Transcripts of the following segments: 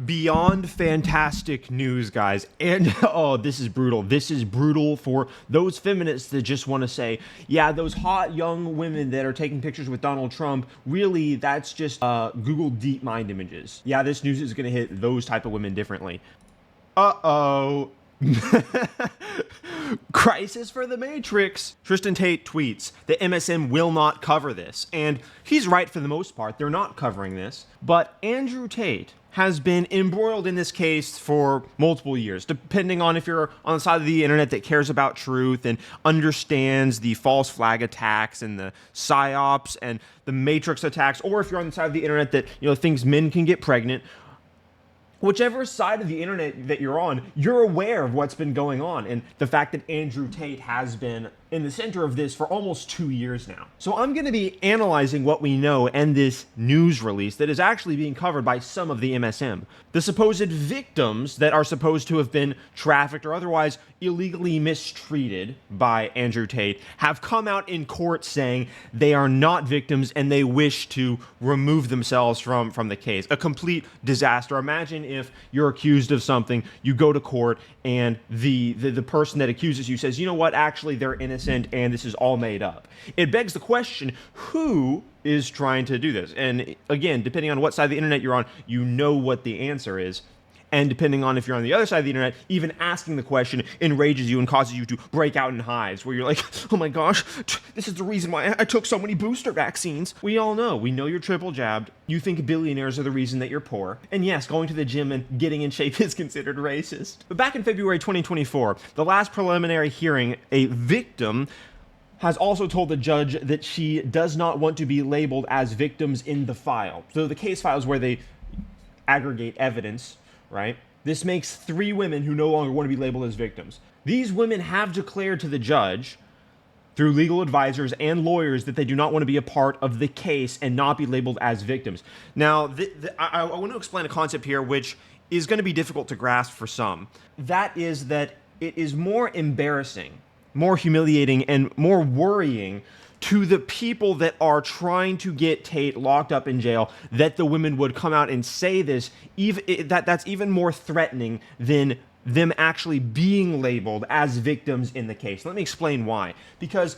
Beyond fantastic news, guys. And oh, this is brutal. This is brutal for those feminists that just want to say, yeah, those hot young women that are taking pictures with Donald Trump, really, that's just Google DeepMind images. Yeah, this news is going to hit those type of women differently. Uh-oh. Crisis for the Matrix. Tristan Tate tweets, the MSM will not cover this. And he's right for the most part. They're not covering this. But Andrew Tate has been embroiled in this case for multiple years, depending on if you're on the side of the internet that cares about truth and understands the false flag attacks and the psyops and the Matrix attacks, or if you're on the side of the internet that, thinks men can get pregnant. Whichever side of the internet that you're on, you're aware of what's been going on and the fact that Andrew Tate has been in the center of this for almost 2 years now. So I'm going to be analyzing what we know and this news release that is actually being covered by some of the MSM. The supposed victims that are supposed to have been trafficked or otherwise illegally mistreated by Andrew Tate have come out in court saying they are not victims and they wish to remove themselves from the case. A complete disaster. Imagine if you're accused of something, you go to court, and the person that accuses you says, you know what, actually they're innocent and this is all made up. It begs the question, who is trying to do this? And again, depending on what side of the internet you're on, you know what the answer is. And depending on if you're on the other side of the internet, even asking the question enrages you and causes you to break out in hives where you're like, oh my gosh, this is the reason why I took so many booster vaccines. We all know. We know you're triple jabbed. You think billionaires are the reason that you're poor. And yes, going to the gym and getting in shape is considered racist. But back in February 2024, the last preliminary hearing, a victim has also told the judge that she does not want to be labeled as victims in the file. So the case file is where they aggregate evidence, right? This makes 3 women who no longer want to be labeled as victims. These women have declared to the judge, through legal advisors and lawyers, that they do not want to be a part of the case and not be labeled as victims. Now, I want to explain a concept here which is going to be difficult to grasp for some. That is that it is more embarrassing, more humiliating, and more worrying to the people that are trying to get Tate locked up in jail that the women would come out and say this. That's even more threatening than them actually being labeled as victims in the case. Let me explain why. Because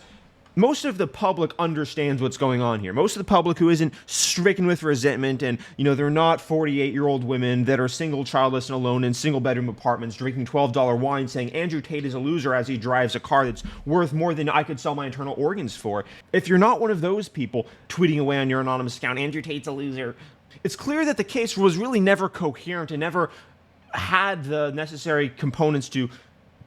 most of the public understands what's going on here. Most of the public who isn't stricken with resentment and, they're not 48-year-old women that are single, childless, and alone in single-bedroom apartments drinking $12 wine saying Andrew Tate is a loser as he drives a car that's worth more than I could sell my internal organs for. If you're not one of those people tweeting away on your anonymous account, Andrew Tate's a loser, it's clear that the case was really never coherent and never had the necessary components to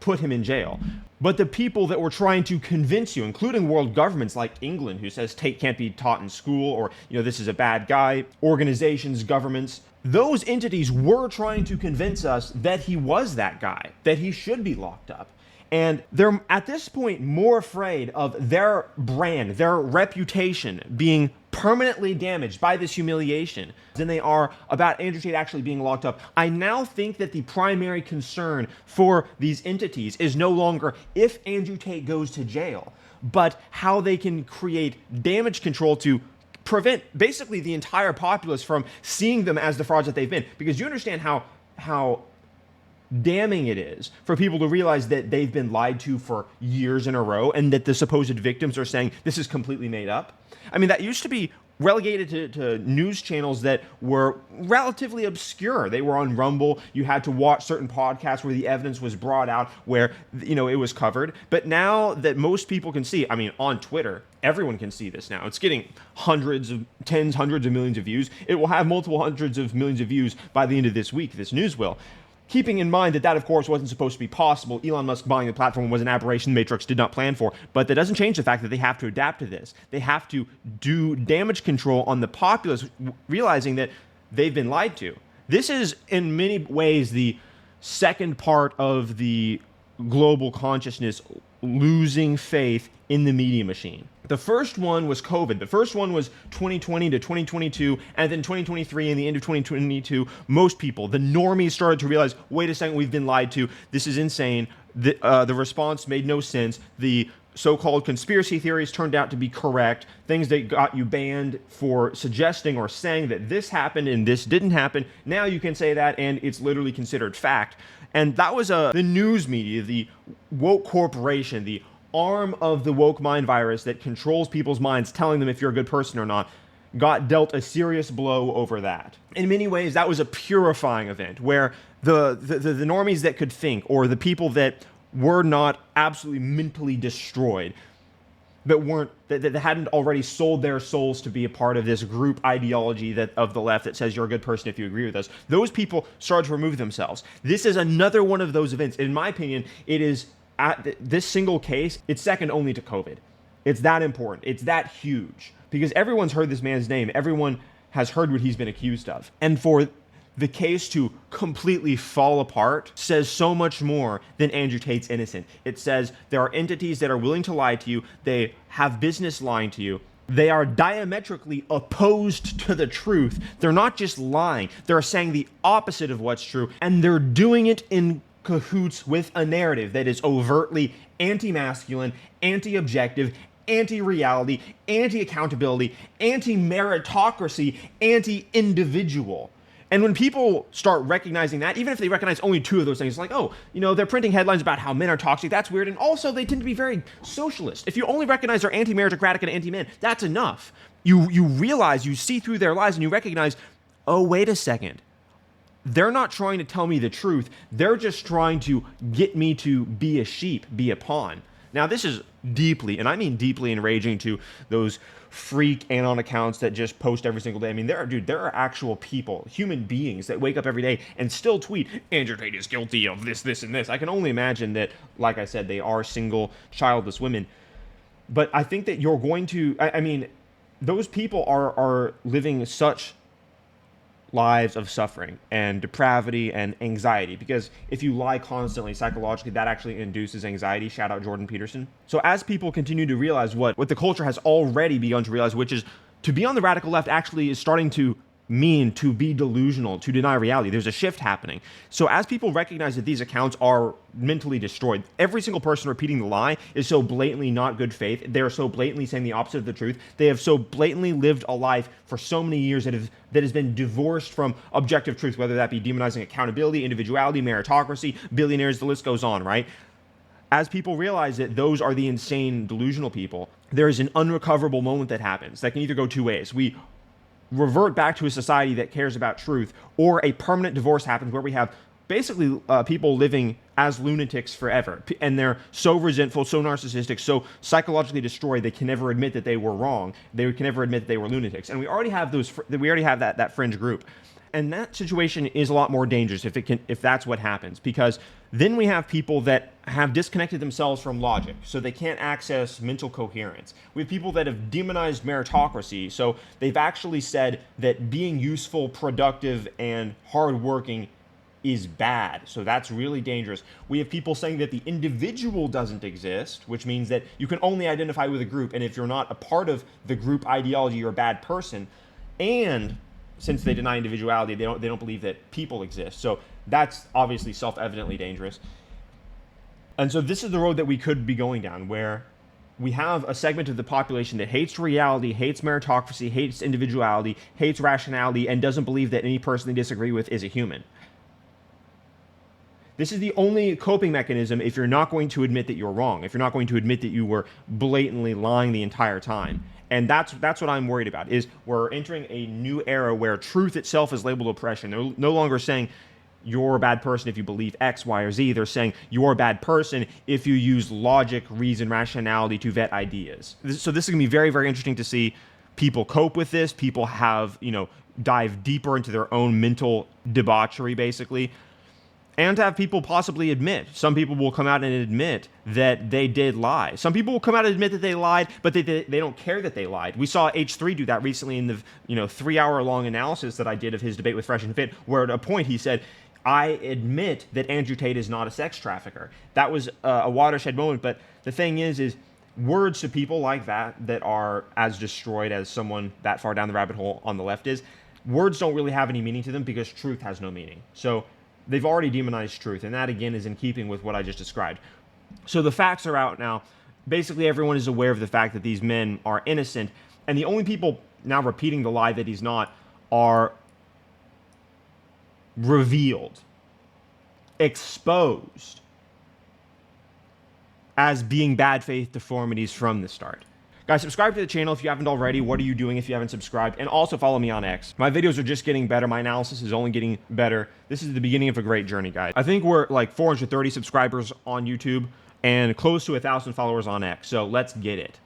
put him in jail. But the people that were trying to convince you, including world governments like England, who says Tate can't be taught in school, or, this is a bad guy, organizations, governments, those entities were trying to convince us that he was that guy, that he should be locked up. And they're, at this point, more afraid of their brand, their reputation being permanently damaged by this humiliation than they are about Andrew Tate actually being locked up. I now think that the primary concern for these entities is no longer if Andrew Tate goes to jail, but how they can create damage control to prevent basically the entire populace from seeing them as the frauds that they've been. Because you understand how damning it is for people to realize that they've been lied to for years in a row and that the supposed victims are saying this is completely made up. I mean, that used to be relegated to news channels that were relatively obscure. They were on Rumble. You had to watch certain podcasts where the evidence was brought out, where, it was covered. But now that most people can see, I mean, on Twitter, everyone can see this now. It's getting hundreds of millions of views. It will have multiple hundreds of millions of views by the end of this week, this news will. Keeping in mind that, of course, wasn't supposed to be possible. Elon Musk buying the platform was an aberration the Matrix did not plan for. But that doesn't change the fact that they have to adapt to this. They have to do damage control on the populace, realizing that they've been lied to. This is, in many ways, the second part of the global consciousness losing faith in the media machine. The first one was COVID. The first one was 2020 to 2022, and then 2023 and the end of 2022, most people, the normies, started to realize, wait a second, we've been lied to. This is insane. The response made no sense. The so-called conspiracy theories turned out to be correct, things that got you banned for suggesting or saying that this happened and this didn't happen, now you can say that and it's literally considered fact. And that was the news media, the woke corporation, the arm of the woke mind virus that controls people's minds, telling them if you're a good person or not, got dealt a serious blow over that. In many ways, that was a purifying event where the normies that could think, or the people that were not absolutely mentally destroyed, that hadn't already sold their souls to be a part of this group ideology that of the left that says you're a good person if you agree with us, those people started to remove themselves. This is another one of those events. In my opinion, it is, at this single case, it's second only to COVID. It's that important. It's that huge. Because everyone's heard this man's name. Everyone has heard what he's been accused of. And for the case to completely fall apart says so much more than Andrew Tate's innocent. It says there are entities that are willing to lie to you. They have business lying to you. They are diametrically opposed to the truth. They're not just lying. They're saying the opposite of what's true. And they're doing it in cahoots with a narrative that is overtly anti-masculine, anti-objective, anti-reality, anti-accountability, anti-meritocracy, anti-individual. And when people start recognizing that, even if they recognize only two of those things, like, oh, they're printing headlines about how men are toxic, that's weird. And also, they tend to be very socialist. If you only recognize they're anti-meritocratic and anti-men, that's enough. You realize, you see through their lies, and you recognize, oh, wait a second. They're not trying to tell me the truth. They're just trying to get me to be a sheep, be a pawn. Now, this is deeply, and I mean deeply enraging to those freak anon accounts that just post every single day. I mean, there are actual people, human beings that wake up every day and still tweet, Andrew Tate is guilty of this, this, and this. I can only imagine that, like I said, they are single, childless women. But I think that you're going to, I mean, those people are living such lives of suffering and depravity and anxiety, because if you lie constantly psychologically, that actually induces anxiety. Shout out Jordan Peterson. So as people continue to realize what the culture has already begun to realize, which is to be on the radical left actually is starting to mean to be delusional, to deny reality. There's a shift happening. So as people recognize that these accounts are mentally destroyed, every single person repeating the lie is so blatantly not good faith. They're so blatantly saying the opposite of the truth. They have so blatantly lived a life for so many years that has been divorced from objective truth, whether that be demonizing accountability, individuality, meritocracy, billionaires, the list goes on, right? As people realize that those are the insane, delusional people, there is an unrecoverable moment that happens that can either go two ways. We revert back to a society that cares about truth, or a permanent divorce happens where we have basically people living as lunatics forever, and they're so resentful, so narcissistic, so psychologically destroyed they can never admit that they were wrong. They can never admit that they were lunatics. And we already have that fringe group. And that situation is a lot more dangerous if that's what happens, because then we have people that have disconnected themselves from logic, so they can't access mental coherence. We have people that have demonized meritocracy, so they've actually said that being useful, productive, and hardworking is bad. So that's really dangerous. We have people saying that the individual doesn't exist, which means that you can only identify with a group, and if you're not a part of the group ideology, you're a bad person. And since they deny individuality, they don't believe that people exist. So that's obviously self-evidently dangerous. And so this is the road that we could be going down, where we have a segment of the population that hates reality, hates meritocracy, hates individuality, hates rationality, and doesn't believe that any person they disagree with is a human. This is the only coping mechanism if you're not going to admit that you're wrong, if you're not going to admit that you were blatantly lying the entire time. And that's what I'm worried about, is we're entering a new era where truth itself is labeled oppression. They're no longer saying you're a bad person if you believe X, Y, or Z. They're saying you're a bad person if you use logic, reason, rationality to vet ideas. So this is going to be very, very interesting to see people cope with this. People have, dive deeper into their own mental debauchery, basically. And to have people possibly admit. Some people will come out and admit that they did lie. Some people will come out and admit that they lied, but they don't care that they lied. We saw H3 do that recently in the 3-hour-long analysis that I did of his debate with Fresh and Fit, where at a point he said, I admit that Andrew Tate is not a sex trafficker. That was a watershed moment, but the thing is words to people like that are as destroyed as someone that far down the rabbit hole on the left is, words don't really have any meaning to them because truth has no meaning. So they've already demonized truth, and that, again, is in keeping with what I just described. So the facts are out now. Basically, everyone is aware of the fact that these men are innocent, and the only people now repeating the lie that he's not are revealed, exposed as being bad faith deformities from the start. Guys, subscribe to the channel if you haven't already. What are you doing if you haven't subscribed? And also follow me on X. My videos are just getting better. My analysis is only getting better. This is the beginning of a great journey, guys. I think we're like 430 subscribers on YouTube and close to 1,000 followers on X. So let's get it.